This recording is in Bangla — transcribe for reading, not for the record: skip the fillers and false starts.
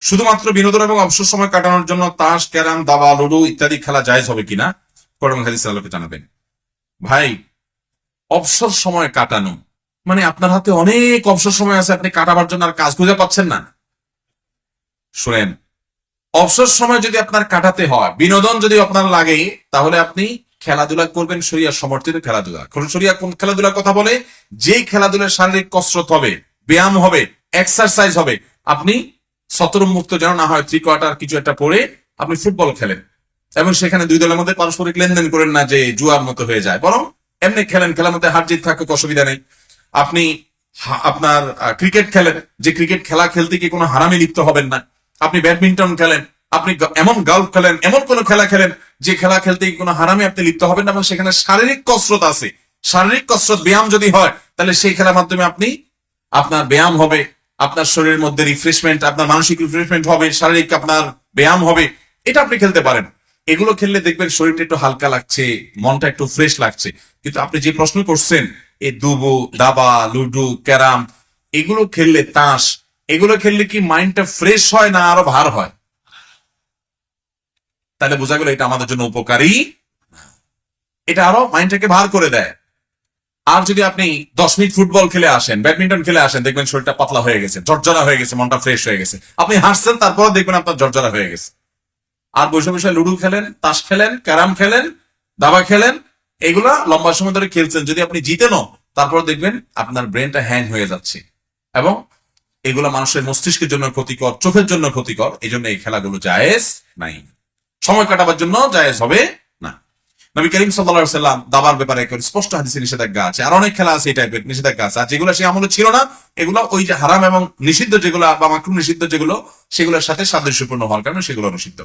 শুধুমাত্র বিনোদন এবং অবসর সময় কাটানোর জন্য তাস, ক্যারাম, দাবা, লুডো ইত্যাদি খেলা জায়েজ হবে কিনা কোরআন হাদিসের আলোকে জানাবেন। ভাই, অবসর সময় কাটানো মানে আপনার হাতে অনেক অবসর সময় আছে, আপনি কাটাবার জন্য আর কাজ খুঁজে পাচ্ছেন না। শুনেন, অবসর সময় যদি আপনার কাটাতে হয়, বিনোদন যদি আপনার লাগে, তাহলে আপনি খেলাধুলা করবেন, শরিয়া সমর্থিত খেলাধুলা। শরিয়া কোন খেলাধুলার কথা বলে? যেই খেলাধুলার শারীরিক কসরত হবে, ব্যায়াম হবে, এক্সারসাইজ হবে। আপনি শতরমুক্ত যেন না হয়, 3/4 কিছু একটা পরে আপনি ফুটবল খেলেন এবং সেখানে দুই দলের মধ্যে পারস্পরিক লেনদেন করেন না যে জুয়ার মতো হয়ে যায়, বরং এমনি খেলেন, খেলার মধ্যে হার জিত থাকুক, অসুবিধা নেই। আপনি আপনার ক্রিকেট খেলেন, যে ক্রিকেট খেলা খেলতে কি কোনো হারামে লিপ্ত হবেন না। আপনি ব্যাডমিন্টন খেলেন, আপনি এমন গল্ফ খেলেন, এমন কোন খেলা খেলেন যে খেলা খেলতে কোনো হারামে আপনি লিপ্ত হবেন না এবং সেখানে শারীরিক কসরত আছে। শারীরিক কসরত, ব্যায়াম যদি হয়, তাহলে সেই খেলার মাধ্যমে আপনি আপনার ব্যায়াম হবে, আপনার শরীরের মধ্যে রিফ্রেশমেন্ট, আপনার মানসিক রিফ্রেশমেন্ট হবে, শারীরিক আপনার ব্যায়াম হবে। এটা আপনি খেলতে পারেন। এগুলো খেললে দেখবেন শরীরটা একটু হালকা লাগছে, মনটা একটু ফ্রেশ লাগছে। কিন্তু আপনি যে প্রশ্ন করছেন, এই দুবো, দাবা, লুডো, ক্যারাম, এগুলো খেললে, তাস, এগুলো খেললে কি মাইন্ডটা ফ্রেশ হয় না আরো ভার হয়? তাহলে বোঝা গেল এটা আমাদের জন্য উপকারী, এটা আরো মাইন্ডটাকে ভার করে দেয়। আর যদি আপনি 10 মিনিট ফুটবল খেলে আসেন, ব্যাডমিন্টন খেলে আসেন, দেখবেন শরীরটা পাতলা হয়ে গেছে, জর্জরা হয়ে গেছে, মনটা ফ্রেশ হয়ে গেছে। আপনি হাসছেন, তারপর দেখবেন আপনার জর্জরা হয়ে গেছে। আর বসে বসে লুডো খেলেন, তাস খেলেন, ক্যারাম খেলেন, দাবা খেলেন, এগুলা লম্বা সময় ধরে খেলছেন, যদি আপনি জিতেনও, তারপর দেখবেন আপনার ব্রেনটা হ্যাং হয়ে যাচ্ছে এবং এগুলো মানুষের মস্তিষ্কের জন্য ক্ষতিকর, চোখের জন্য ক্ষতিকর। এই জন্য এই খেলাগুলো জায়েজ নাই, সময় কাটাবার জন্য জায়েজ হবে না। নবী করিম সাল্লাল্লাহু আলাইহি ওয়াসাল্লাম দাবার ব্যাপারে স্পষ্ট হাদিসে নিষেধাজ্ঞা আছে। আর অনেক খেলা আছে এই টাইপের নিষেধাজ্ঞা আছে, আর যেগুলো সে আমলে ছিল না, এগুলো ওই যে হারাম এবং নিষিদ্ধ যেগুলো বা মাকরুহ নিষিদ্ধ যেগুলো, সেগুলোর সাথে সাদৃশ্যপূর্ণ হওয়ার কারণে সেগুলো নিষিদ্ধ।